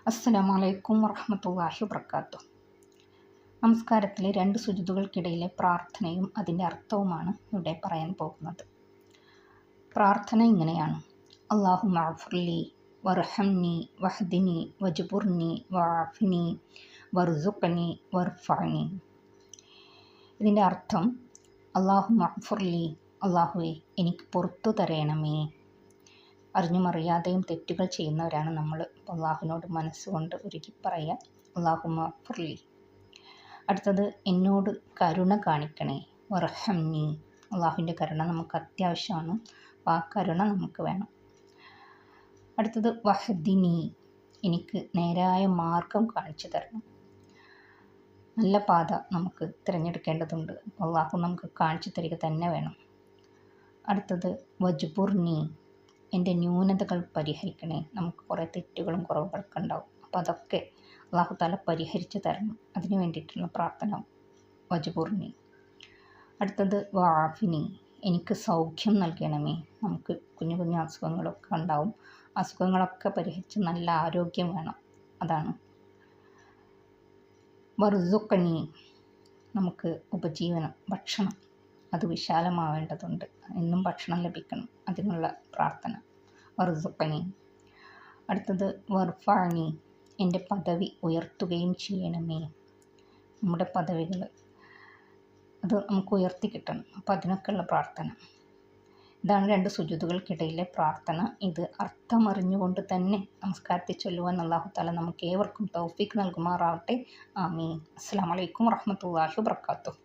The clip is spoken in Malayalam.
അസ്സലാമു അലൈക്കും വറഹ്മത്തുള്ളാഹി വബറകാതുഹു. നമസ്കാരത്തിലെ രണ്ട് സുജൂദുകൾക്കിടയിലെ പ്രാർത്ഥനയും അതിൻ്റെ അർത്ഥവുമാണ് ഇവിടെ പറയാൻ പോകുന്നത്. പ്രാർത്ഥന ഇങ്ങനെയാണ്: അല്ലാഹുമ്മ അഗ്ഫിർലി വർഹംനി വഹ്ദിനി വജ്ബുർനി വഅഫിനി വർസുഖ്നി വർഫഅനി. ഇതിൻ്റെ അർത്ഥം: അല്ലാഹുമ്മ അഗ്ഫിർലി, അല്ലാഹുവേ എനിക്ക് പുറത്തു തരയണമേ. അറിഞ്ഞും അറിയാതെയും തെറ്റുകൾ ചെയ്യുന്നവരാണ് നമ്മൾ. അള്ളാഹുവിനോട് മനസ്സുകൊണ്ട് ഉരുകി പറയുക, അല്ലാഹുമ്മ അഗ്ഫിർലി. അടുത്തത്, എന്നോട് കരുണ കാണിക്കണേ. വർഹംനി, അള്ളാഹുവിൻ്റെ കരുണ നമുക്ക് അത്യാവശ്യമാണ്, അപ്പോൾ ആ കരുണ നമുക്ക് വേണം. അടുത്തത് വഹ്ദിനി, എനിക്ക് നേരായ മാർഗം കാണിച്ചു തരണം. നല്ല പാത നമുക്ക് തിരഞ്ഞെടുക്കേണ്ടതുണ്ട്, അള്ളാഹു നമുക്ക് കാണിച്ചു തരിക തന്നെ വേണം. അടുത്തത് വജ്ബുർനി, എൻ്റെ ന്യൂനതകൾ പരിഹരിക്കണേ. നമുക്ക് കുറേ തെറ്റുകളും കുറവുകളൊക്കെ ഉണ്ടാവും, അപ്പോൾ അതൊക്കെ അള്ളാഹു താല പരിഹരിച്ച് തരണം. അതിന് വേണ്ടിയിട്ടുള്ള പ്രാർത്ഥന വജ്ബുർനി. അടുത്തത് വഅഫിനി, എനിക്ക് സൗഖ്യം നൽകണമേ. നമുക്ക് കുഞ്ഞു കുഞ്ഞു അസുഖങ്ങളൊക്കെ ഉണ്ടാവും, അസുഖങ്ങളൊക്കെ പരിഹരിച്ച് നല്ല ആരോഗ്യം വേണം, അതാണ്. വർസുഖ്നി, നമുക്ക് ഉപജീവനം, ഭക്ഷണം അത് വിശാലമാവേണ്ടതുണ്ട്, എന്നും ഭക്ഷണം ലഭിക്കണം, അതിനുള്ള പ്രാർത്ഥന വർസുഖ്നി. അടുത്തത് വർഫഅനി, എൻ്റെ പദവി ഉയർത്തുകയും ചെയ്യണമേ. നമ്മുടെ പദവികൾ അത് നമുക്ക് ഉയർത്തി കിട്ടണം, അപ്പോൾ അതിനൊക്കെയുള്ള പ്രാർത്ഥന. ഇതാണ് രണ്ട് സുജൂദുകൾക്കിടയിലെ പ്രാർത്ഥന. ഇത് അർത്ഥമറിഞ്ഞുകൊണ്ട് തന്നെ നമസ്കാരത്തിൽ ചൊല്ലുവാൻ അല്ലാഹു തആല നമുക്ക് ഏവർക്കും തൗഫീഖ് നൽകുമാറാവട്ടെ. ആമീൻ. അസ്സലാമു അലൈക്കും വറഹ്മത്തുള്ളാഹി വബറകാതുഹു.